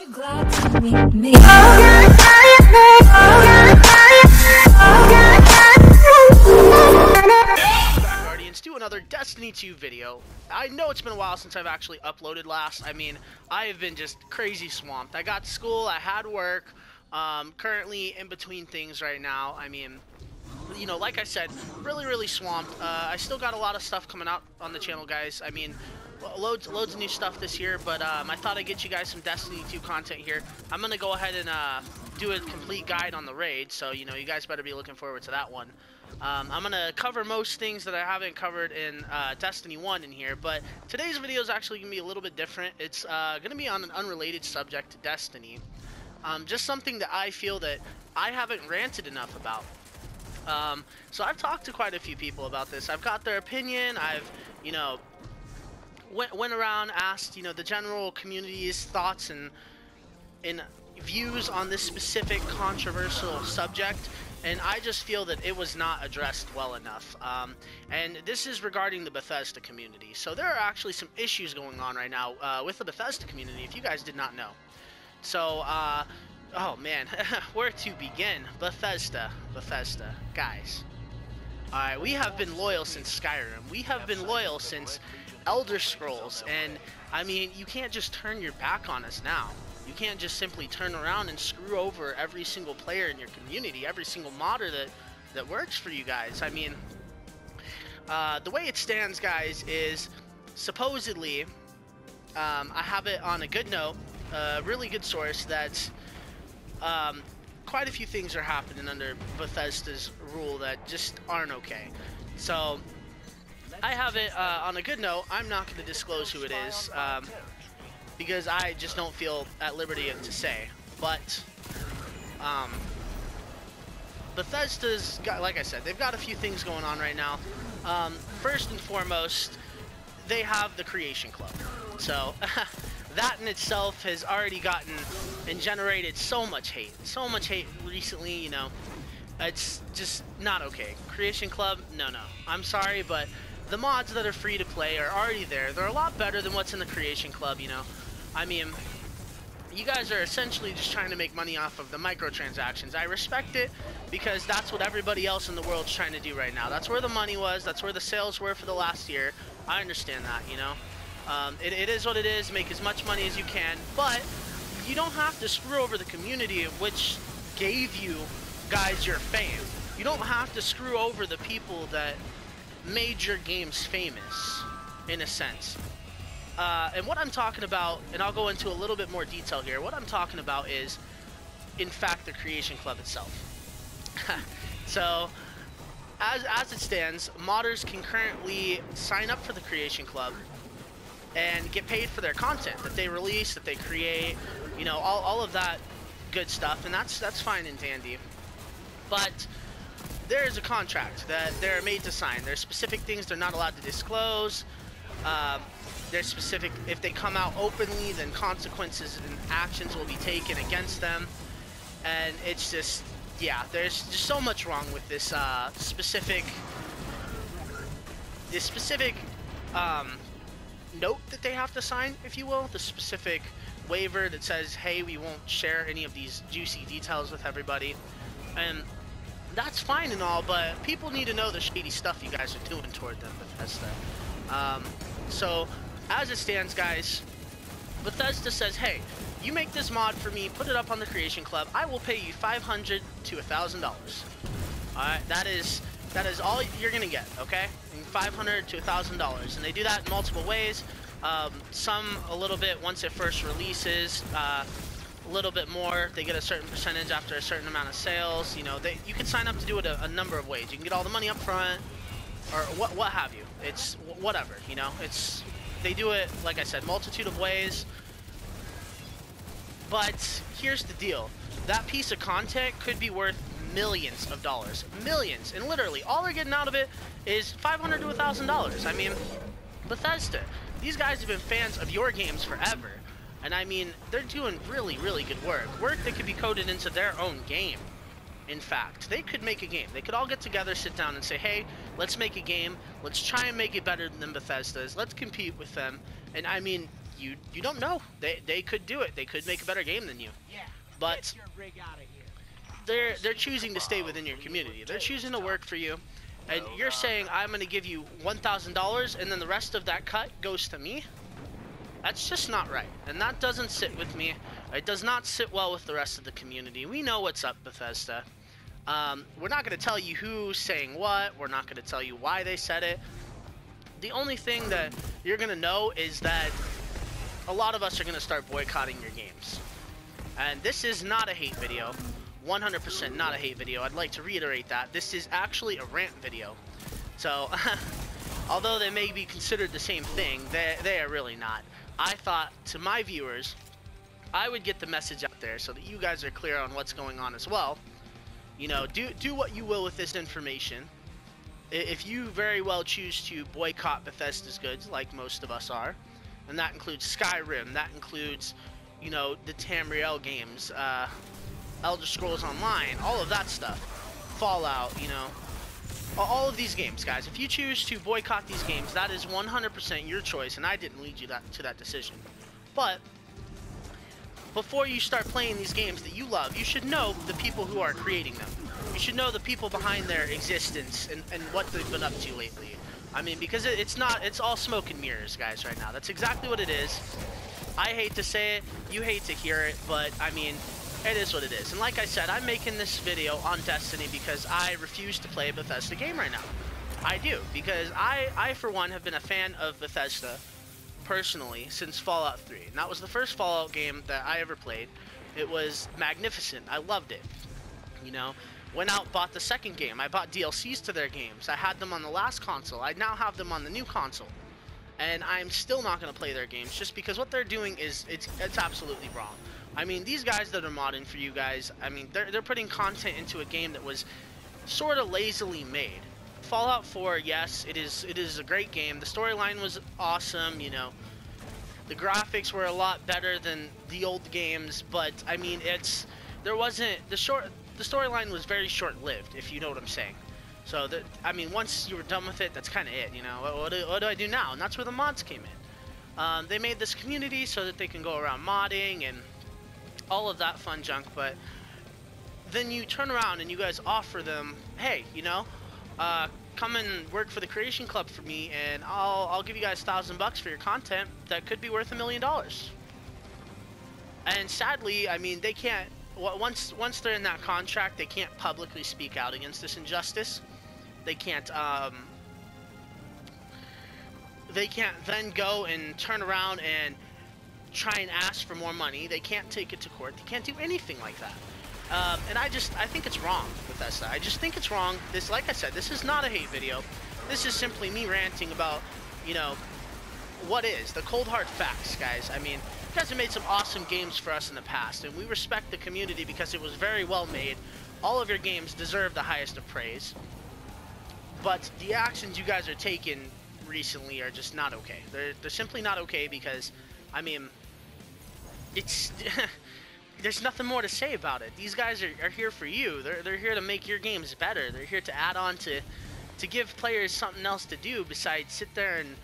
Glad to meet me. Guardians, do another Destiny 2 video. I know it's been a while since I've actually uploaded last. I mean, I have been just crazy swamped. I got school, I had work, currently in between things right now. I mean, you know, like I said, really swamped. I still got a lot of stuff coming out on the channel, guys. I mean, loads of new stuff this year, but I thought I'd get you guys some Destiny 2 content here. I'm gonna go ahead and do a complete guide on the raid, so you know, you guys better be looking forward to that one. I'm gonna cover most things that I haven't covered in Destiny 1 in here, but today's video is actually gonna be a little bit different. It's gonna be on an unrelated subject to Destiny, just something that I feel that I haven't ranted enough about. So I've talked to quite a few people about this. I've got their opinion. I've, you know, went around, asked, you know, the general community's thoughts and views on this specific controversial subject, and I just feel that it was not addressed well enough. And this is regarding the Bethesda community. So there are actually some issues going on right now with the Bethesda community, if you guys did not know. So, oh man, where to begin? Bethesda, guys. Alright, we have been loyal since Skyrim. We have been loyal since Elder Scrolls, and I mean, you can't just turn your back on us now. You can't just simply turn around and screw over every single player in your community, every single modder that works for you guys. I mean, the way it stands, guys, is supposedly, I have it on a good note, a really good source, that quite a few things are happening under Bethesda's rule that just aren't okay. So I have it on a good note. I'm not going to disclose who it is because I just don't feel at liberty to say. But Bethesda's got, like I said, they've got a few things going on right now. First and foremost, they have the Creation Club. So that in itself has already gotten and generated so much hate recently. You know, it's just not okay. Creation Club, no. I'm sorry, but the mods that are free to play are already there. They're a lot better than what's in the Creation Club, you know. I mean, you guys are essentially just trying to make money off of the microtransactions. I respect it because that's what everybody else in the world's trying to do right now. That's where the money was. That's where the sales were for the last year. I understand that, you know. It is what it is. Make as much money as you can, but you don't have to screw over the community which gave you guys your fame. You don't have to screw over the people that made your games famous, in a sense. And what I'm talking about, and I'll go into a little bit more detail here, what I'm talking about is, in fact, the Creation Club itself. So, as it stands, modders can currently sign up for the Creation Club and get paid for their content that they release, that they create, you know, all of that good stuff, and that's fine and dandy. But there is a contract that they're made to sign. There's specific things they're not allowed to disclose. There's specific, if they come out openly, then consequences and actions will be taken against them. And it's just, yeah, there's just so much wrong with this specific note that they have to sign, if you will, the specific waiver that says, hey, we won't share any of these juicy details with everybody. And that's fine and all, but people need to know the shady stuff you guys are doing toward them, Bethesda. So, as it stands, guys, Bethesda says, hey, you make this mod for me, put it up on the Creation Club, I will pay you $500 to $1,000. Alright, that is all you're gonna get, okay? And $500 to $1,000, and they do that in multiple ways. Some a little bit once it first releases, a little bit more. They get a certain percentage after a certain amount of sales. You know, you can sign up to do it a number of ways. You can get all the money up front, or what have you. It's whatever, you know. They do it, like I said, multitude of ways. But here's the deal: that piece of content could be worth millions of dollars, millions, and literally all they're getting out of it is $500 to $1,000. I mean, Bethesda, these guys have been fans of your games forever, and I mean, they're doing really good work that could be coded into their own game. In fact, they could make a game. They could all get together, sit down, and say, hey, let's make a game. Let's try and make it better than Bethesda's. Let's compete with them. And I mean, you don't know. They could do it. They could make a better game than you. But they're choosing to stay within your community. They're choosing to work for you. And you're saying, I'm going to give you $1,000 and then the rest of that cut goes to me? That's just not right. And that doesn't sit with me. It does not sit well with the rest of the community. We know what's up, Bethesda. We're not going to tell you who's saying what. We're not going to tell you why they said it. The only thing that you're going to know is that a lot of us are going to start boycotting your games. And this is not a hate video. 100% not a hate video. I'd like to reiterate that. This is actually a rant video. So, although they may be considered the same thing, they are really not. I thought, to my viewers, I would get the message out there so that you guys are clear on what's going on as well. You know, do what you will with this information. If you very well choose to boycott Bethesda's goods, like most of us are, and that includes Skyrim, that includes, you know, the Tamriel games, Elder Scrolls Online, all of that stuff, Fallout, you know, all of these games, guys. If you choose to boycott these games, that is 100% your choice, and I didn't lead you to that decision. But before you start playing these games that you love, you should know the people who are creating them. You should know the people behind their existence and what they've been up to lately. I mean, because it's all smoke and mirrors, guys, right now. That's exactly what it is. I hate to say it, you hate to hear it, but I mean, it is what it is. And like I said, I'm making this video on Destiny because I refuse to play a Bethesda game right now. I do, because I for one, have been a fan of Bethesda personally since Fallout 3. And that was the first Fallout game that I ever played. It was magnificent. I loved it. You know, went out, bought the second game. I bought DLCs to their games. I had them on the last console. I now have them on the new console. And I'm still not going to play their games just because what they're doing is, it's absolutely wrong. I mean, these guys that are modding for you guys, I mean, they're putting content into a game that was sort of lazily made. Fallout 4, yes, it is a great game. The storyline was awesome, you know. The graphics were a lot better than the old games, but I mean, the storyline was very short-lived, if you know what I'm saying. So, I mean, once you were done with it, that's kind of it, you know. What do I do now? And that's where the mods came in. They made this community so that they can go around modding and all of that fun junk, but then you turn around and you guys offer them, hey, you know, come and work for the Creation Club for me, and I'll give you guys $1,000 for your content that could be worth $1 million. And sadly, I mean, they can't. Once they're in that contract, they can't publicly speak out against this injustice. They can't then go and turn around and try and ask for more money. They can't take it to court. They can't do anything like that. And I think it's wrong, Bethesda. I just think it's wrong. This, like I said, this is not a hate video. This is simply me ranting about, you know, what is the cold hard facts, guys. I mean, you guys have made some awesome games for us in the past, and we respect the community because it was very well made. All of your games deserve the highest of praise. But the actions you guys are taking recently are just not okay. They're simply not okay because, I mean, it's there's nothing more to say about it. These guys are here for you. They're here to make your games better. They're here to add on to give players something else to do besides sit there and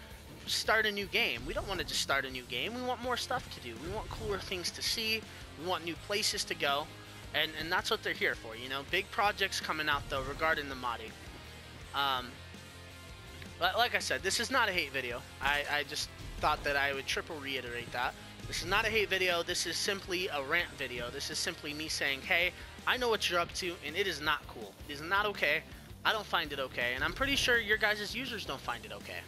start a new game. We don't want to just start a new game. We want more stuff to do. We want cooler things to see. We want new places to go. And that's what they're here for, you know. Big projects coming out, though, regarding the modding. Like I said, this is not a hate video. I just thought that I would triple reiterate that. This is not a hate video. This is simply a rant video. This is simply me saying, hey, I know what you're up to, and it is not cool. It is not okay. I don't find it okay, and I'm pretty sure your guys' users don't find it okay.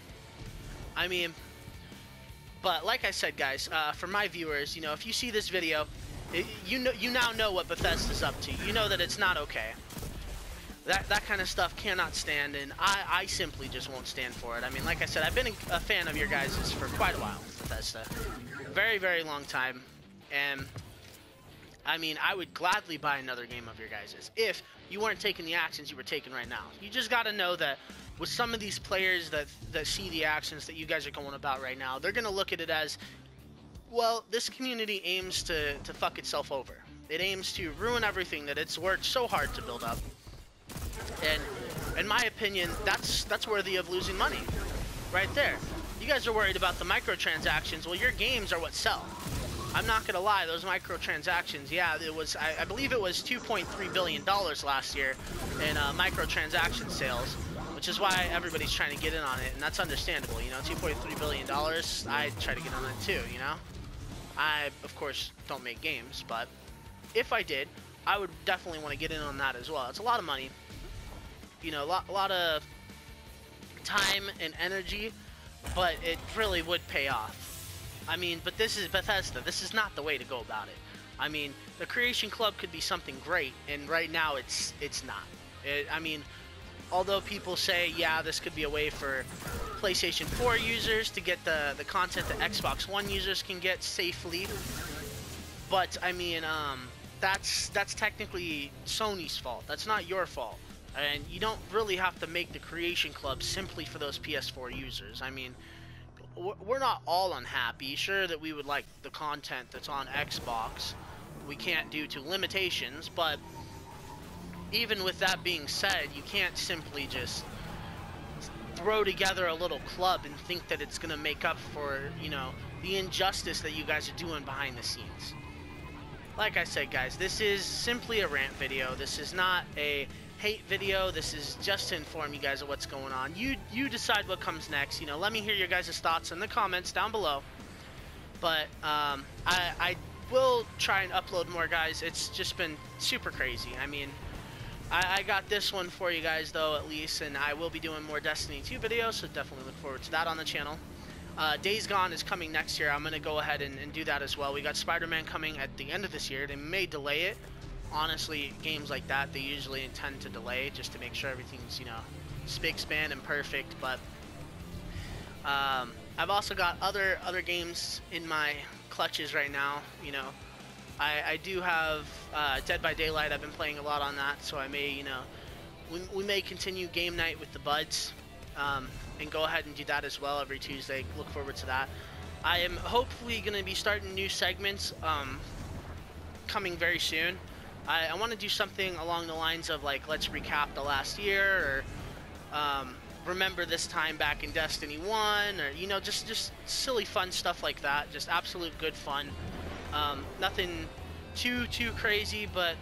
I mean, but like I said, guys, for my viewers, you know, if you see this video, you now know what Bethesda's up to. You know that it's not okay. That kind of stuff cannot stand, and I simply just won't stand for it. I mean, like I said, I've been a fan of your guys' for quite a while, Bethesda. Very, very long time, and I mean, I would gladly buy another game of your guys' if you weren't taking the actions you were taking right now. You just got to know that with some of these players that see the actions that you guys are going about right now, they're going to look at it as, well, this community aims to fuck itself over. It aims to ruin everything that it's worked so hard to build up. And in my opinion, that's worthy of losing money. Right there. You you guys are worried about the microtransactions. Well, your games are what sell. I'm not gonna lie, those microtransactions, yeah, it was, I believe it was $2.3 billion last year in microtransaction sales, which is why everybody's trying to get in on it, and that's understandable, you know, $2.3 billion, I'd try to get on it too, you know? I, of course, don't make games, but if I did, I would definitely want to get in on that as well. It's a lot of money, you know, a lot of time and energy, but it really would pay off. I mean, but this is Bethesda. This is not the way to go about it. I mean, the Creation Club could be something great, and right now it's not. I mean, although people say, yeah, this could be a way for PlayStation 4 users to get the content that Xbox One users can get safely, but I mean, that's technically Sony's fault. That's not your fault, and you don't really have to make the Creation Club simply for those PS4 users. I mean, we're not all unhappy. Sure that we would like the content that's on Xbox. We can't due to limitations, but even with that being said, you can't simply just throw together a little club and think that it's gonna make up for, you know, the injustice that you guys are doing behind the scenes. Like I said, guys, this is simply a rant video. This is not a hate video. This is just to inform you guys of what's going on. You decide what comes next. You know, let me hear your guys' thoughts in the comments down below. But I will try and upload more, guys. It's just been super crazy. I mean, I got this one for you guys though, at least, and I will be doing more Destiny 2 videos, so definitely look forward to that on the channel. Days Gone is coming next year. I'm gonna go ahead and do that as well. We got Spider-Man coming at the end of this year. They may delay it. Honestly, games like that, they usually intend to delay just to make sure everything's, you know, spick, span, and perfect. But I've also got other games in my clutches right now. You know, I do have Dead by Daylight. I've been playing a lot on that, so I may, you know, we may continue game night with the buds, and go ahead and do that as well every Tuesday. Look forward to that. I am hopefully going to be starting new segments coming very soon. I want to do something along the lines of, like, let's recap the last year, or remember this time back in Destiny 1, or, you know, just silly fun stuff like that. Just absolute good fun. Nothing too crazy, but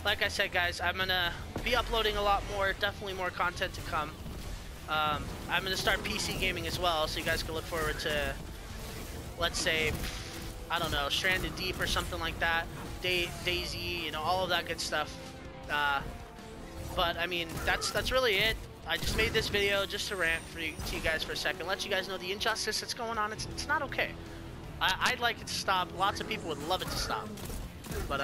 like I said, guys, I'm gonna be uploading a lot more, definitely more content to come. I'm gonna start PC gaming as well, so you guys can look forward to, let's say, I don't know, Stranded Deep or something like that. Daisy, you know, all of that good stuff. But I mean, that's really it. I just made this video just to rant to you guys for a second, let you guys know the injustice that's going on. It's not okay. I'd like it to stop. Lots of people would love it to stop. But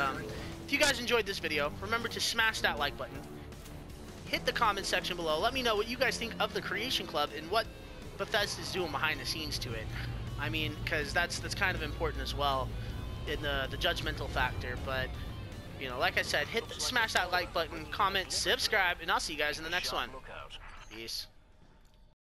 if you guys enjoyed this video, remember to smash that like button. Hit the comment section below. Let me know what you guys think of the Creation Club and what Bethesda's doing behind the scenes to it. I mean, because that's kind of important as well in the judgmental factor. But, you know, like I said, smash that like button, comment, subscribe, and I'll see you guys in the next one. Peace.